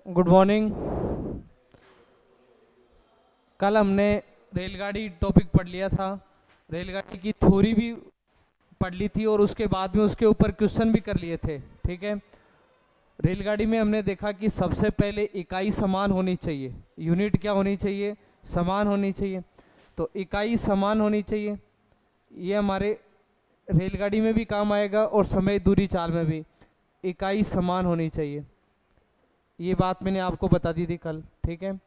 Good morning. कल हमने रेलगाड़ी टॉपिक पढ़ लिया था, रेलगाड़ी की थ्योरी भी पढ़ ली थी और उसके बाद में उसके ऊपर क्वेश्चन भी कर लिए थे। ठीक है, रेलगाड़ी में हमने देखा कि सबसे पहले इकाई समान होनी चाहिए, यूनिट क्या होनी चाहिए, समान होनी चाहिए। तो इकाई समान होनी चाहिए, ये हमारे रेलगाड़ी में भी काम आएगा और समय दूरी चाल में भी इकाई समान होनी चाहिए। ये बात मैंने आपको बता दी थी कल। ठीक है,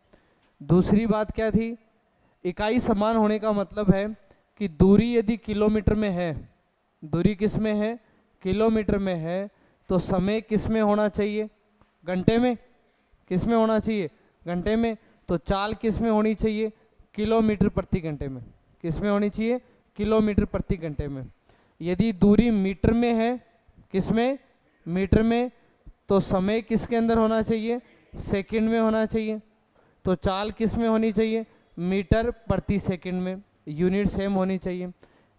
दूसरी बात क्या थी, इकाई समान होने का मतलब है कि दूरी यदि किलोमीटर में है, दूरी किस में है, किलोमीटर में है, तो समय किस में होना चाहिए, घंटे में। किस में होना चाहिए, घंटे में। तो चाल किस में होनी चाहिए, किलोमीटर प्रति घंटे में। किस में होनी चाहिए, किलोमीटर प्रति घंटे में। यदि दूरी मीटर में है, किस में, मीटर में, तो समय किसके अंदर होना चाहिए, सेकंड में होना चाहिए। तो चाल किस में होनी चाहिए, मीटर प्रति सेकंड में, यूनिट सेम होनी चाहिए।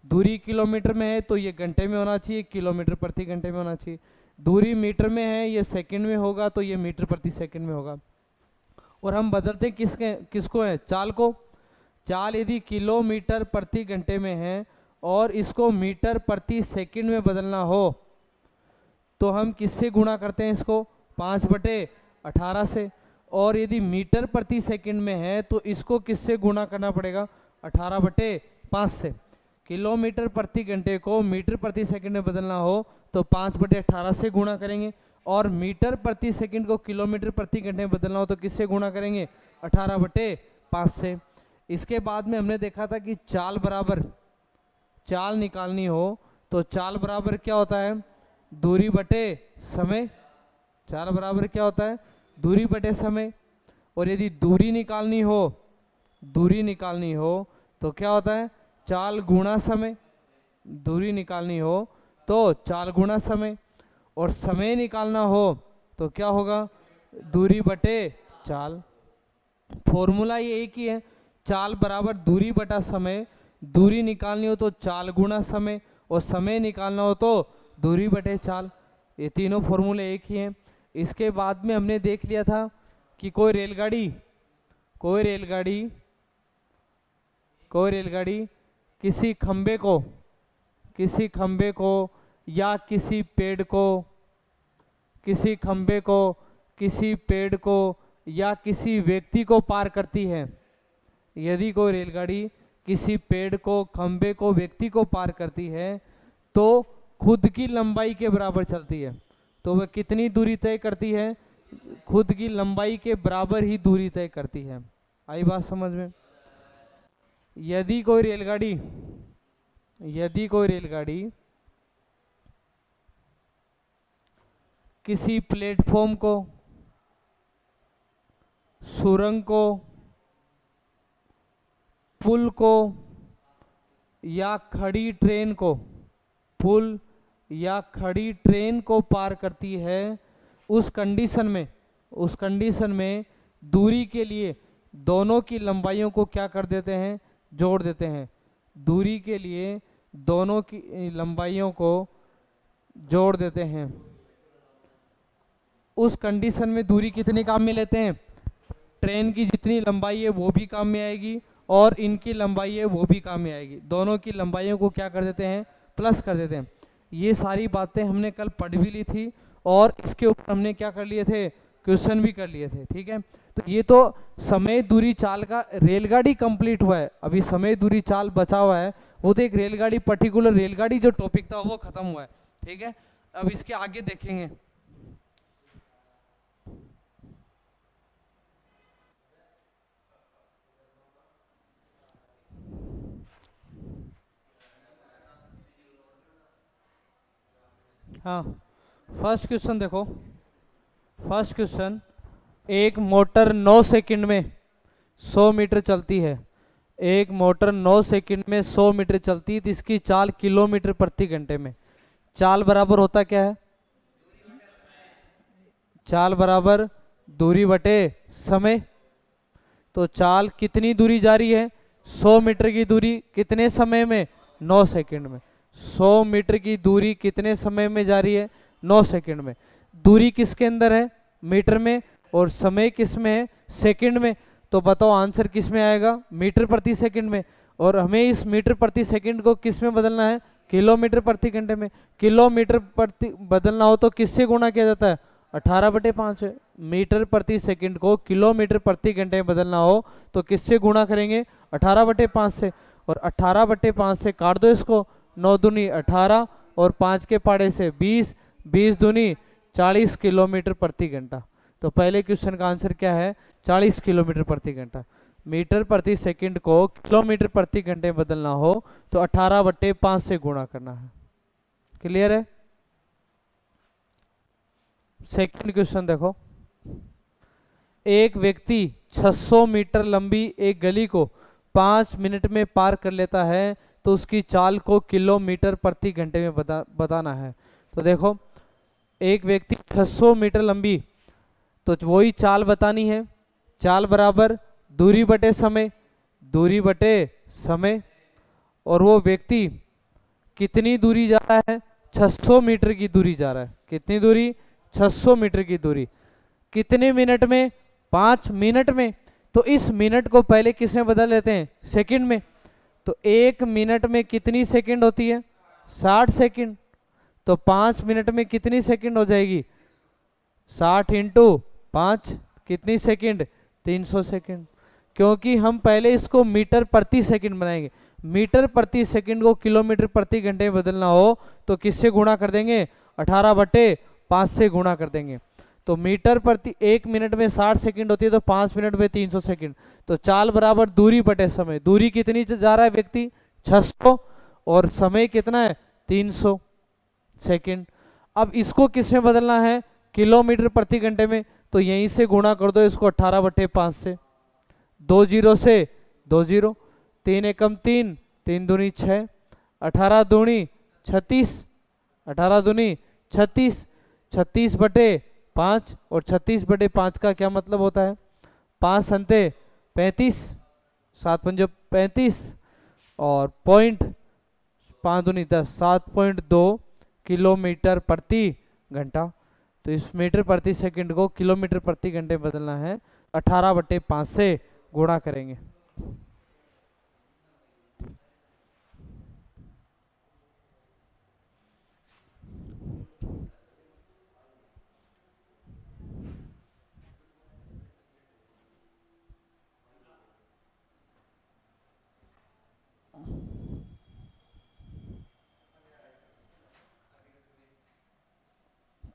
दूरी किलोमीटर में है तो ये घंटे में होना चाहिए, किलोमीटर प्रति घंटे में होना चाहिए। दूरी मीटर में है, ये सेकंड में होगा तो ये मीटर प्रति सेकंड में होगा। और हम बदलते किसको है, चाल को। चाल यदि किलोमीटर प्रति घंटे में है और इसको मीटर प्रति सेकंड में बदलना हो तो हम किससे गुणा करते हैं, इसको 5/18 से। और यदि मीटर प्रति सेकंड में है तो इसको किससे गुणा करना पड़ेगा, 18/5 से। किलोमीटर प्रति घंटे को मीटर प्रति सेकंड में बदलना हो तो 5/18 से गुणा करेंगे, और मीटर प्रति सेकंड को किलोमीटर प्रति घंटे में बदलना हो तो किससे गुणा करेंगे, 18/5 से। इसके बाद में हमने देखा था कि चाल बराबर, चाल निकालनी हो तो चाल बराबर क्या होता है, दूरी बटे समय। चाल बराबर क्या होता है, दूरी बटे समय। और यदि दूरी निकालनी हो, दूरी निकालनी हो तो क्या होता है, चाल गुणा समय। दूरी निकालनी हो तो चाल गुणा समय। और समय निकालना हो तो क्या होगा, दूरी बटे चाल। फॉर्मूला ये एक ही है, चाल बराबर दूरी बटा समय। दूरी निकालनी हो तो चाल गुणा समय, और समय निकालना हो तो दूरी बटे चाल। ये तीनों फॉर्मूले एक ही हैं। इसके बाद में हमने देख लिया था कि कोई रेलगाड़ी किसी खंबे को या किसी पेड़ को, किसी खंबे को, किसी पेड़ को या किसी व्यक्ति को पार करती है। यदि कोई रेलगाड़ी किसी पेड़ को, खंबे को, व्यक्ति को पार करती है तो खुद की लंबाई के बराबर चलती है। तो वह कितनी दूरी तय करती है, खुद की लंबाई के बराबर ही दूरी तय करती है। आई बात समझ में। यदि कोई रेलगाड़ी किसी प्लेटफॉर्म को, सुरंग को, पुल को या खड़ी ट्रेन को, पुल या खड़ी ट्रेन को पार करती है, उस कंडीशन में दूरी के लिए दोनों की लंबाइयों को क्या कर देते हैं, जोड़ देते हैं। दूरी के लिए दोनों की लंबाइयों को जोड़ देते हैं। उस कंडीशन में दूरी कितने काम में लेते हैं, ट्रेन की जितनी लंबाई है वो भी काम में आएगी और इनकी लंबाई है वो भी काम में आएगी। दोनों की लंबाइयों को क्या कर देते हैं, प्लस कर देते हैं। ये सारी बातें हमने कल पढ़ भी ली थी और इसके ऊपर हमने क्या कर लिए थे, क्वेश्चन भी कर लिए थे। ठीक है, तो ये तो समय दूरी चाल का रेलगाड़ी कंप्लीट हुआ है। अभी समय दूरी चाल बचा हुआ है, वो तो एक रेलगाड़ी, पर्टिकुलर रेलगाड़ी जो टॉपिक था वो खत्म हुआ है। ठीक है, अब इसके आगे देखेंगे। हाँ, फर्स्ट क्वेश्चन देखो। फर्स्ट क्वेश्चन, एक मोटर 9 सेकंड में 100 मीटर चलती है। एक मोटर 9 सेकंड में 100 मीटर चलती है तो इसकी चाल किलोमीटर प्रति घंटे में। चाल बराबर होता क्या है, चाल बराबर दूरी बटे समय। तो चाल कितनी दूरी जा रही है, 100 मीटर की दूरी कितने समय में, 9 सेकंड में। 100 मीटर की दूरी कितने समय में जा रही है, 9 सेकंड में। दूरी किसके अंदर है, मीटर में, और समय किस में है, सेकंड में। तो बताओ आंसर किस में आएगा, मीटर प्रति सेकंड में। और हमें इस मीटर प्रति सेकंड को किस में बदलना है, किलोमीटर प्रति घंटे में। किलोमीटर प्रति बदलना हो तो किससे गुणा किया जाता है, 18/5 है। मीटर प्रति सेकंड को किलोमीटर प्रति घंटे में बदलना हो तो किससे गुणा करेंगे, 18/5 से। और 18/5 से काट दो इसको, 9 दूनी 18 और 5 के पाड़े से 20, 20 दूनी 40 किलोमीटर प्रति घंटा। तो पहले क्वेश्चन का आंसर क्या है, 40 किलोमीटर प्रति घंटा। मीटर प्रति सेकंड को किलोमीटर प्रति घंटे बदलना हो तो 18/5 से गुणा करना है। क्लियर है। सेकंड क्वेश्चन देखो, एक व्यक्ति 600 मीटर लंबी एक गली को 5 मिनट में पार कर लेता है तो उसकी चाल को किलोमीटर प्रति घंटे में बताना है। तो देखो एक व्यक्ति 600 मीटर लंबी, तो वही चाल बतानी है। चाल बराबर दूरी बटे समय, दूरी बटे समय। और वो व्यक्ति कितनी दूरी जा रहा है, 600 मीटर की दूरी जा रहा है। कितनी दूरी, 600 मीटर की दूरी। कितने मिनट में, 5 मिनट में। तो इस मिनट को पहले किस में बदल लेते हैं, सेकंड में। तो 1 मिनट में कितनी सेकंड होती है, 60 सेकंड। तो 5 मिनट में कितनी सेकंड हो जाएगी, 60 × 5 कितनी सेकंड, 300 सेकंड। क्योंकि हम पहले इसको मीटर प्रति सेकंड बनाएंगे। मीटर प्रति सेकंड को किलोमीटर प्रति घंटे में बदलना हो तो किससे गुणा कर देंगे, 18/5 से गुणा कर देंगे। तो मीटर प्रति 1 मिनट में 60 सेकंड होती है, तो 5 मिनट में 300 सेकंड। तो चाल बराबर दूरी बटे समय। दूरी कितनी जा रहा है व्यक्ति, 600, और समय कितना है, 300 सेकंड। अब इसको किस में बदलना है, किलोमीटर प्रति घंटे में। तो यहीं से गुणा कर दो इसको 18/5 से। 2 0 से 2 0, 3 एकम 3, 3 दूनी 6, 18 दूनी 36, 18 दूनी 36, 36/5। और 36/5 का क्या मतलब होता है, 5 संते 35, 7 पंजे 35, और पॉइंट 5 दूनी 10, 7.2 किलोमीटर प्रति घंटा। तो इस मीटर प्रति सेकंड को किलोमीटर प्रति घंटे बदलना है, 18/5 से गुणा करेंगे।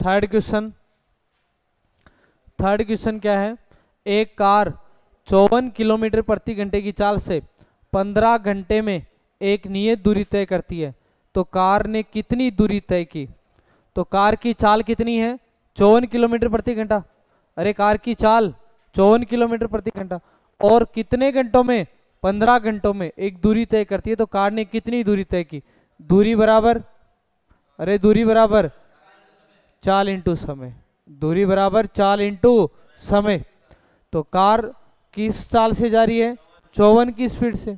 थर्ड क्वेश्चन क्या है, एक कार 54 किलोमीटर प्रति घंटे की चाल से 15 घंटे में एक नियत दूरी तय करती है। तो कार ने कितनी दूरी तय की। तो कार की चाल कितनी है, 54 किलोमीटर प्रति घंटा। अरे कार की चाल 54 किलोमीटर प्रति घंटा, और कितने घंटों में, 15 घंटों में एक दूरी तय करती है। तो कार ने कितनी दूरी तय की, दूरी बराबर, अरे दूरी बराबर चाल इंटू समय। दूरी बराबर चाल इंटू समय। तो कार किस चाल से जा रही है, 54 की स्पीड से,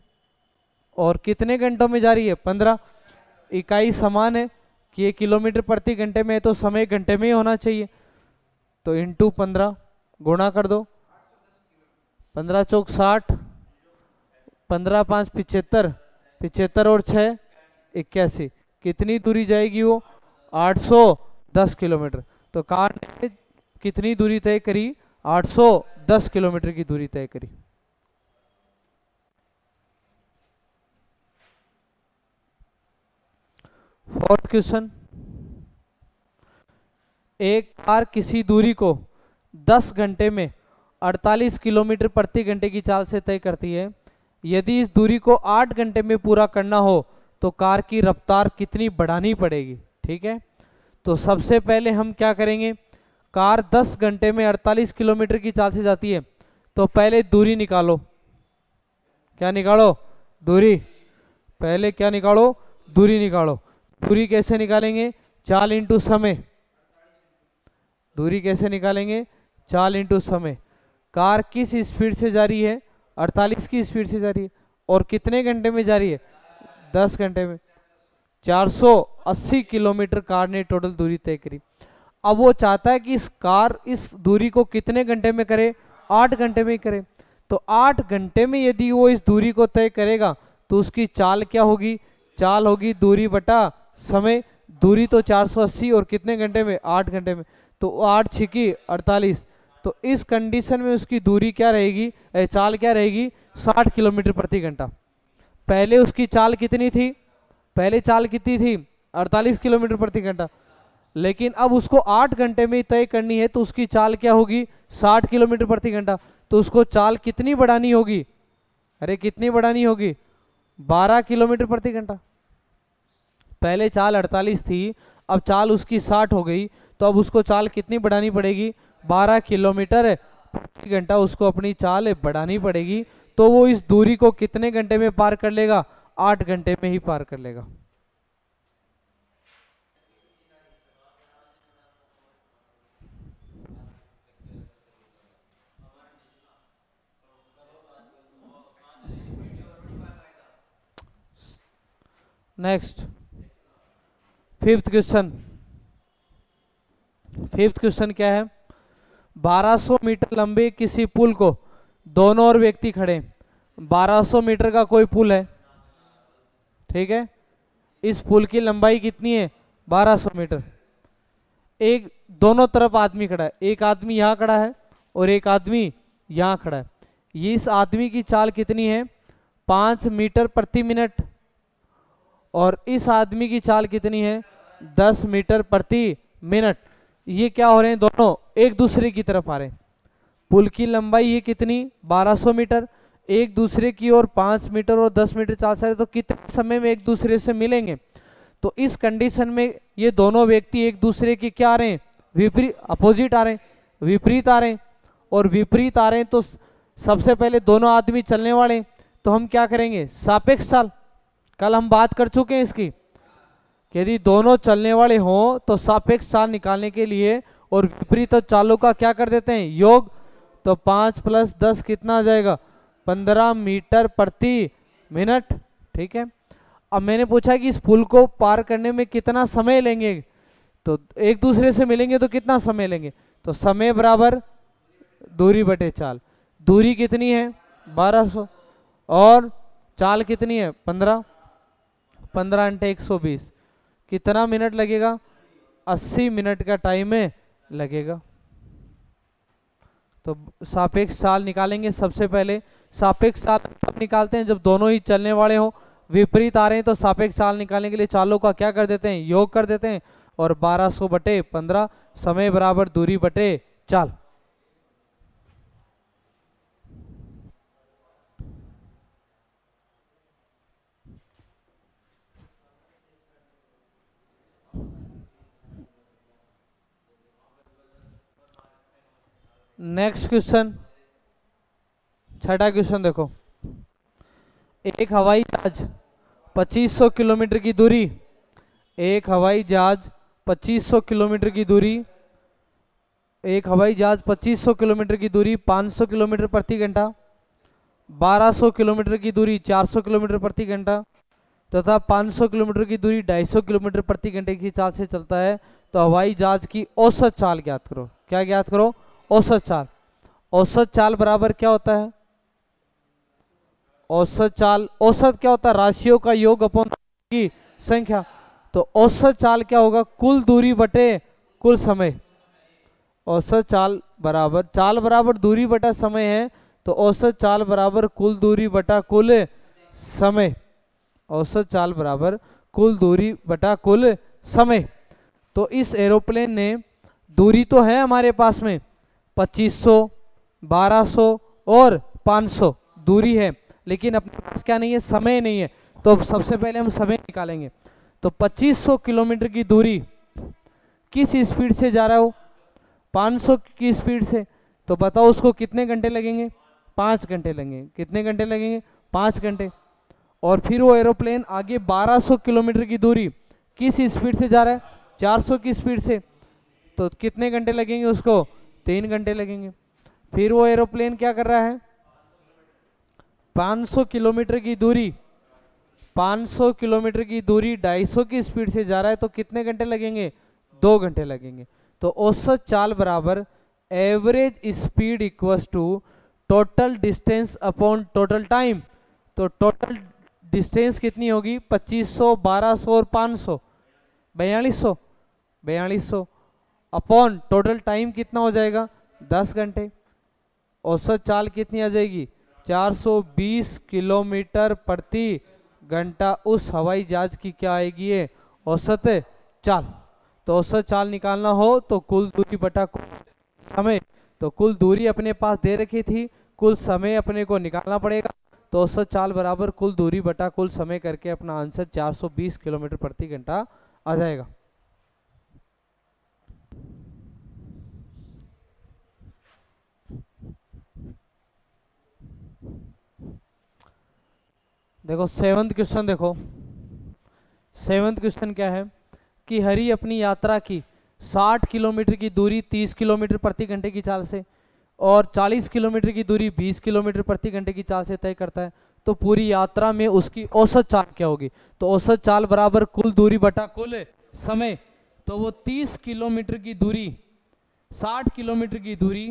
और कितने घंटों में जा रही है, 15। इकाई समान है कि ये किलोमीटर प्रति घंटे में है तो समय घंटे में ही होना चाहिए। तो इंटू 15 गुणा कर दो, 15 चौक 60, 15 5 75, 75 और 6 81। कितनी दूरी जाएगी वो, 810 किलोमीटर। तो कार ने कितनी दूरी तय करी, 810 किलोमीटर की दूरी तय करी। फोर्थ क्वेश्चन, एक कार किसी दूरी को 10 घंटे में 48 किलोमीटर प्रति घंटे की चाल से तय करती है। यदि इस दूरी को 8 घंटे में पूरा करना हो तो कार की रफ्तार कितनी बढ़ानी पड़ेगी। ठीक है, तो सबसे पहले हम क्या करेंगे, कार 10 घंटे में 48 किलोमीटर की चाल से जाती है, तो पहले दूरी निकालो। क्या निकालो, दूरी। पहले क्या निकालो, दूरी निकालो। दूरी कैसे निकालेंगे, चाल इंटू समय। दूरी कैसे निकालेंगे, चाल इंटू समय। कार किस स्पीड से जा रही है, 48 की स्पीड से जा रही है, और कितने घंटे में जा रही है, 10 घंटे में। 480 किलोमीटर कार ने टोटल दूरी तय करी। अब वो चाहता है कि इस कार इस दूरी को कितने घंटे में करे, 8 घंटे में ही करे। तो 8 घंटे में यदि वो इस दूरी को तय करेगा तो उसकी चाल क्या होगी, चाल होगी दूरी बटा समय। दूरी तो 480 और कितने घंटे में, 8 घंटे में, तो 8 छिकी 48। तो इस कंडीशन में उसकी दूरी क्या रहेगी, चाल क्या रहेगी, 60 किलोमीटर प्रति घंटा। पहले उसकी चाल कितनी थी, पहले चाल कितनी थी, 48 किलोमीटर प्रति घंटा। लेकिन अब उसको 8 घंटे में तय करनी है तो उसकी चाल क्या होगी, 60 किलोमीटर प्रति घंटा। तो उसको चाल कितनी बढ़ानी होगी, अरे कितनी बढ़ानी होगी, 12 किलोमीटर प्रति घंटा। पहले चाल 48 थी, अब चाल उसकी 60 हो गई, तो अब उसको चाल कितनी बढ़ानी पड़ेगी, 12 किलोमीटर प्रति घंटा उसको अपनी चाल बढ़ानी पड़ेगी। तो वो इस दूरी को कितने घंटे में पार कर लेगा, 8 घंटे में ही पार कर लेगा। Next fifth question. Fifth question क्या है, 1200 मीटर लंबे किसी पुल को दोनों ओर व्यक्ति खड़े। 1200 मीटर का कोई पुल है, ठीक है, इस पुल की लंबाई कितनी है, 1200 मीटर। एक दोनों तरफ आदमी खड़ा है, एक आदमी यहाँ खड़ा है और एक आदमी यहाँ खड़ा है। ये इस आदमी की चाल कितनी है, 5 मीटर प्रति मिनट, और इस आदमी की चाल कितनी है, 10 मीटर प्रति मिनट। ये क्या हो रहे हैं, दोनों एक दूसरे की तरफ आ रहे हैं। पुल की लंबाई ये कितनी, 1200 मीटर, एक दूसरे की ओर 5 मीटर और 10 मीटर चाल रहे, तो कितने समय में एक दूसरे से मिलेंगे। तो इस कंडीशन में ये दोनों व्यक्ति एक दूसरे के क्या आ रहे हैं, विपरीत, अपोजिट आ रहे हैं, विपरीत आ रहे हैं। और विपरीत आ रहे हैं तो सबसे पहले दोनों आदमी चलने वाले, तो हम क्या करेंगे, सापेक्ष चाल। कल हम बात कर चुके हैं इसकी, यदि दोनों चलने वाले हों तो सापेक्ष चाल निकालने के लिए और विपरीत चालों का क्या कर देते हैं, योग। तो 5 + 10 कितना आ जाएगा, 15 मीटर प्रति मिनट, ठीक है। अब मैंने पूछा कि इस पुल को पार करने में कितना समय लेंगे, तो एक दूसरे से मिलेंगे तो कितना समय लेंगे, तो समय बराबर दूरी बटे चाल। दूरी कितनी है, 1200, और चाल कितनी है, 15, 15 × 120, कितना मिनट लगेगा, 80 मिनट का टाइम लगेगा। तो सापेक्ष चाल निकालेंगे। सबसे पहले सापेक्ष चाल कब निकालते हैं, जब दोनों ही चलने वाले हों, विपरीत आ रहे हैं, तो सापेक्ष चाल निकालने के लिए चालों का क्या कर देते हैं, योग कर देते हैं। और 1200 बटे 15, समय बराबर दूरी बटे चाल। नेक्स्ट क्वेश्चन, छठा क्वेश्चन देखो। एक हवाई जहाज 2500 किलोमीटर की दूरी, एक हवाई जहाज 2500 किलोमीटर की दूरी, एक हवाई जहाज 2500 किलोमीटर की दूरी 500 किलोमीटर प्रति घंटा, 1200 किलोमीटर की दूरी 400 किलोमीटर प्रति घंटा, तथा 500 किलोमीटर की दूरी 250 किलोमीटर प्रति घंटे की चाल से चलता है। तो हवाई जहाज की औसत चाल ज्ञात करो। क्या ज्ञात करो, औसत चाल। औसत चाल बराबर क्या होता है, औसत चाल, औसत क्या होता है, राशियों का योग अपॉन की संख्या। तो औसत चाल क्या होगा, कुल दूरी बटे कुल समय। औसत चाल बराबर दूरी बटा समय है, तो औसत चाल बराबर कुल दूरी बटा कुल समय। औसत चाल बराबर कुल दूरी बटा कुल समय। तो इस एरोप्लेन ने, दूरी तो है हमारे पास में 2500, 1200 और 500 दूरी है, लेकिन अपने पास क्या नहीं है, समय नहीं है। तो सबसे पहले हम समय निकालेंगे। तो 2500 किलोमीटर की दूरी किस स्पीड से जा रहा हो, 500 की स्पीड से, तो बताओ उसको कितने घंटे लगेंगे, 5 घंटे लगेंगे। कितने घंटे लगेंगे, 5 घंटे। और फिर वो एरोप्लेन आगे 1200 किलोमीटर की दूरी किस स्पीड से जा रहा है, 400 की स्पीड से, तो कितने घंटे लगेंगे उसको, 3 घंटे लगेंगे। फिर वो एरोप्लेन क्या कर रहा है, 500 किलोमीटर की दूरी 500 किलोमीटर की दूरी 250 की स्पीड से जा रहा है, तो कितने घंटे लगेंगे, 2 घंटे लगेंगे। तो औसत चाल बराबर average speed equals to total distance upon total time. तो टोटल डिस्टेंस कितनी होगी, 2500, 1200 और 500, 4200 अपॉन टोटल टाइम कितना हो जाएगा, 10 घंटे। औसत चाल कितनी आ जाएगी, 420 किलोमीटर प्रति घंटा उस हवाई जहाज की क्या आएगी, ये औसत चाल। तो औसत चाल निकालना हो तो कुल दूरी बटा कुल समय, तो कुल दूरी अपने पास दे रखी थी, कुल समय अपने को निकालना पड़ेगा। तो औसत चाल बराबर कुल दूरी बटा कुल समय करके अपना आंसर 420 किलोमीटर प्रति घंटा आ जाएगा। देखो सेवंथ क्वेश्चन, देखो सेवंथ क्वेश्चन क्या है कि हरि अपनी यात्रा की 60 किलोमीटर की दूरी 30 किलोमीटर प्रति घंटे की चाल से और 40 किलोमीटर की दूरी 20 किलोमीटर प्रति घंटे की चाल से तय करता है। तो पूरी यात्रा में उसकी औसत चाल क्या होगी। तो औसत चाल बराबर कुल दूरी बटा कुल समय। तो वो 30 किलोमीटर की दूरी, 60 किलोमीटर की दूरी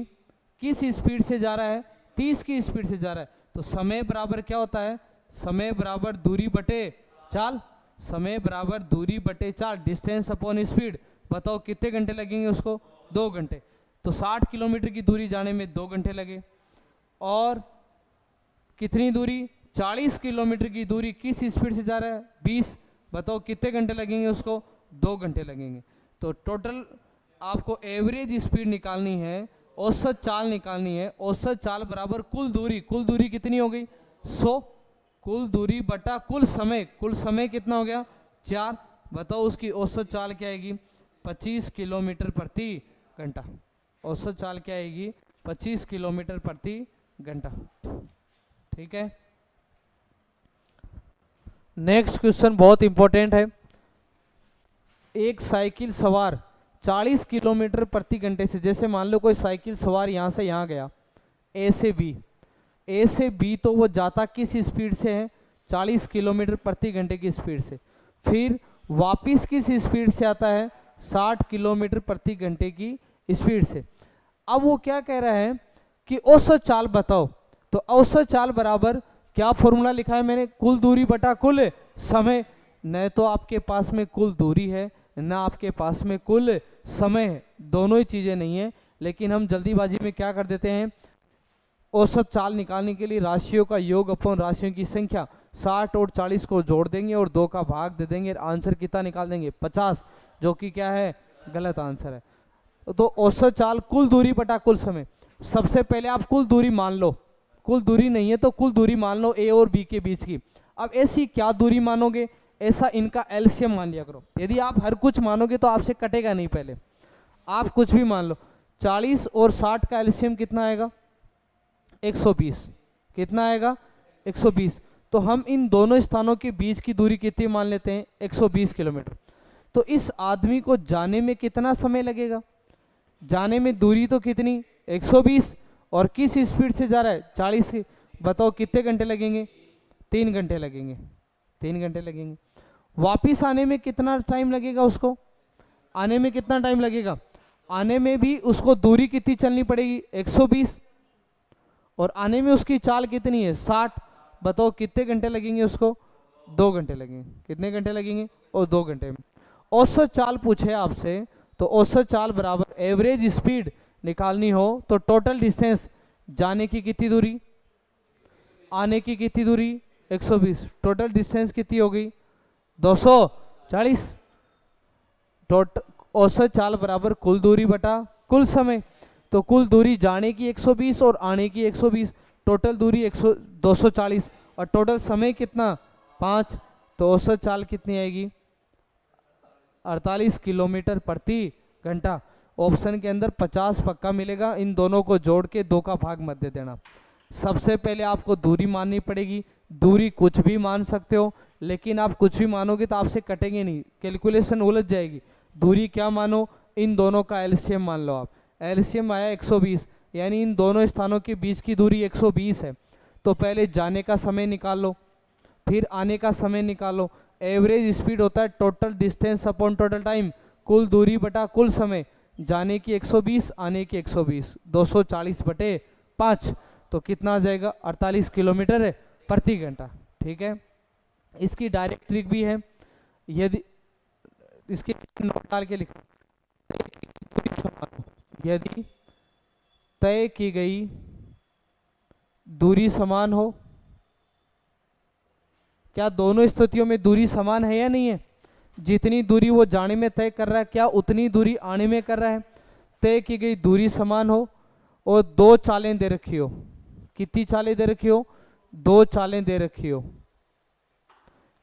किस स्पीड से जा रहा है, 30 की स्पीड से जा रहा है। तो समय बराबर क्या होता है, समय बराबर दूरी बटे चाल, समय बराबर दूरी बटे चाल, डिस्टेंस अपॉन स्पीड। बताओ कितने घंटे लगेंगे उसको, 2 घंटे। तो 60 किलोमीटर की दूरी जाने में 2 घंटे लगे, और कितनी दूरी, 40 किलोमीटर की दूरी किस स्पीड से जा रहा है, 20। बताओ कितने घंटे लगेंगे उसको, 2 घंटे लगेंगे। तो टोटल आपको एवरेज स्पीड निकालनी है, औसत चाल निकालनी है। औसत चाल बराबर कुल दूरी, कुल दूरी कितनी हो गई, 100, कुल दूरी बटा कुल समय, कुल समय कितना हो गया, 4। बताओ उसकी औसत चाल क्या आएगी, 25 किलोमीटर प्रति घंटा। औसत चाल क्या आएगी, 25 किलोमीटर प्रति घंटा। ठीक है। नेक्स्ट क्वेश्चन बहुत इंपॉर्टेंट है। एक साइकिल सवार 40 किलोमीटर प्रति घंटे से, जैसे मान लो कोई साइकिल सवार यहाँ से यहाँ गया, ए से बी, ए से बी, तो वो जाता किस स्पीड से है, 40 किलोमीटर प्रति घंटे की स्पीड से। फिर वापिस किस स्पीड से आता है, 60 किलोमीटर प्रति घंटे की स्पीड से। अब वो क्या कह रहा है कि औसत चाल बताओ। तो औसत चाल बराबर क्या फॉर्मूला लिखा है मैंने, कुल दूरी बटा कुल समय। न तो आपके पास में कुल दूरी है, ना आपके पास में कुल समय है, दोनों ही चीजें नहीं है। लेकिन हम जल्दीबाजी में क्या कर देते हैं, औसत चाल निकालने के लिए राशियों का योग अपॉन राशियों की संख्या, 60 और 40 को जोड़ देंगे और 2 का भाग दे देंगे, आंसर कितना निकाल देंगे, 50, जो कि क्या है, गलत आंसर है। तो औसत चाल कुल दूरी बटा कुल समय। सबसे पहले आप कुल दूरी मान लो, कुल दूरी नहीं है तो कुल दूरी मान लो ए और बी के बीच की। अब ऐसी क्या दूरी मानोगे, ऐसा इनका एलसीएम मान लिया करो। यदि आप हर कुछ मानोगे तो आपसे कटेगा नहीं, पहले आप कुछ भी मान लो। 40 और 60 का एलसीएम कितना आएगा, 120। कितना आएगा, 120। तो हम इन दोनों स्थानों के बीच की दूरी कितनी मान लेते हैं, 120 किलोमीटर। तो इस आदमी को जाने में कितना समय लगेगा, जाने में दूरी तो कितनी, 120, और किस स्पीड से जा रहा है, 40 की। बताओ कितने घंटे लगेंगे, 3 घंटे लगेंगे, 3 घंटे लगेंगे। वापिस आने में कितना टाइम लगेगा उसको, आने में कितना टाइम लगेगा, आने में भी उसको दूरी कितनी चलनी पड़ेगी, 120, और आने में उसकी चाल कितनी है, 60। बताओ कितने घंटे लगेंगे उसको, 2 घंटे लगेंगे। कितने घंटे लगेंगे, और 2 घंटे में। औसत चाल पूछे आपसे, तो औसत चाल बराबर एवरेज स्पीड निकालनी हो तो टोटल डिस्टेंस, जाने की कितनी दूरी, आने की कितनी दूरी, 120, टोटल डिस्टेंस कितनी हो गई, 240। टोटल औसत चाल बराबर कुल दूरी बटा कुल समय। तो कुल दूरी जाने की 120 और आने की 120, टोटल दूरी 240, और टोटल समय कितना, 5। तो औसत चाल कितनी आएगी, 48 किलोमीटर प्रति घंटा। ऑप्शन के अंदर 50 पक्का मिलेगा, इन दोनों को जोड़ के 2 का भाग मत दे देना। सबसे पहले आपको दूरी माननी पड़ेगी। दूरी कुछ भी मान सकते हो, लेकिन आप कुछ भी मानोगे तो आपसे कटेंगे नहीं, कैलकुलेशन उलझ जाएगी। दूरी क्या मानो, इन दोनों का एलसीएम मान लो आप। एलसीएम आया 120, यानी इन दोनों स्थानों के बीच की दूरी 120 है। तो पहले जाने का समय निकाल लो, फिर आने का समय निकालो। एवरेज स्पीड होता है total distance upon total time, कुल दूरी बटा कुल समय। जाने की 120, आने की 120, 240/5, तो कितना आ जाएगा 48 किलोमीटर प्रति घंटा। ठीक है, इसकी डायरेक्ट ट्रिक भी है, यदि इसके नोट डाल के लिखा, यदि तय की गई दूरी समान हो, क्या दोनों स्थितियों में दूरी समान है या नहीं है? जितनी दूरी वो जाने में तय कर रहा है क्या उतनी दूरी आने में कर रहा है? तय की गई दूरी समान हो और 2 चालें दे रखी हो। कितनी चालें दे रखी हो? 2 चालें दे रखी हो।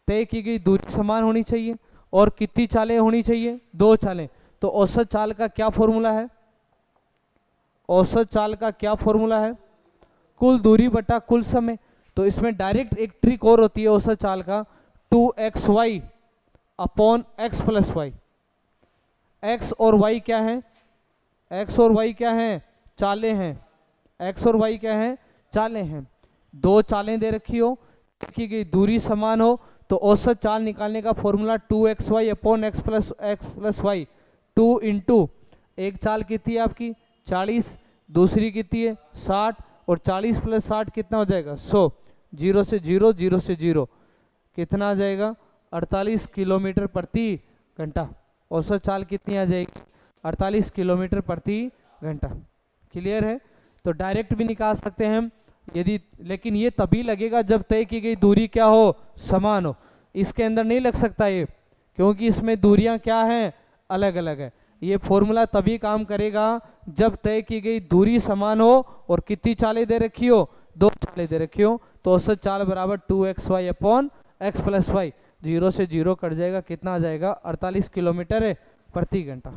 तय की गई दूरी समान होनी चाहिए और कितनी चालें होनी चाहिए? 2 चालें। तो औसत चाल का क्या फॉर्मूला है? औसत चाल का क्या फॉर्मूला है? कुल दूरी बटा कुल समय। तो इसमें डायरेक्ट एक ट्रिक और होती है औसत चाल का, 2xy upon x plus y. x और y क्या है? x और y क्या है? चालें हैं। x और y क्या है? चालें हैं। 2 चालें दे रखी हो, की गई दूरी समान हो, तो औसत चाल निकालने का formula 2xy upon x plus y. 2 into एक चाल कितनी है आपकी? 40, दूसरी कितनी है? 60, और 40 प्लस 60 कितना हो जाएगा? 100। 0 से 0, 0 से 0, कितना आ जाएगा? 48 किलोमीटर प्रति घंटा। औसत चाल कितनी आ जाएगी? 48 किलोमीटर प्रति घंटा। क्लियर है? तो डायरेक्ट भी निकाल सकते हैं हम यदि, लेकिन ये तभी लगेगा जब तय की गई दूरी क्या हो? समान हो। इसके अंदर नहीं लग सकता ये, क्योंकि इसमें दूरियां क्या हैं? अलग अलग है। ये फॉर्मूला तभी काम करेगा जब तय की गई दूरी समान हो और कितनी चालें दे रखी हो? 2 चालें दे रखी हो। तो औसत चाल बराबर 2xy upon x plus Y. 0 से 0 कट जाएगा, कितना आ जाएगा? 48 किलोमीटर प्रति घंटा।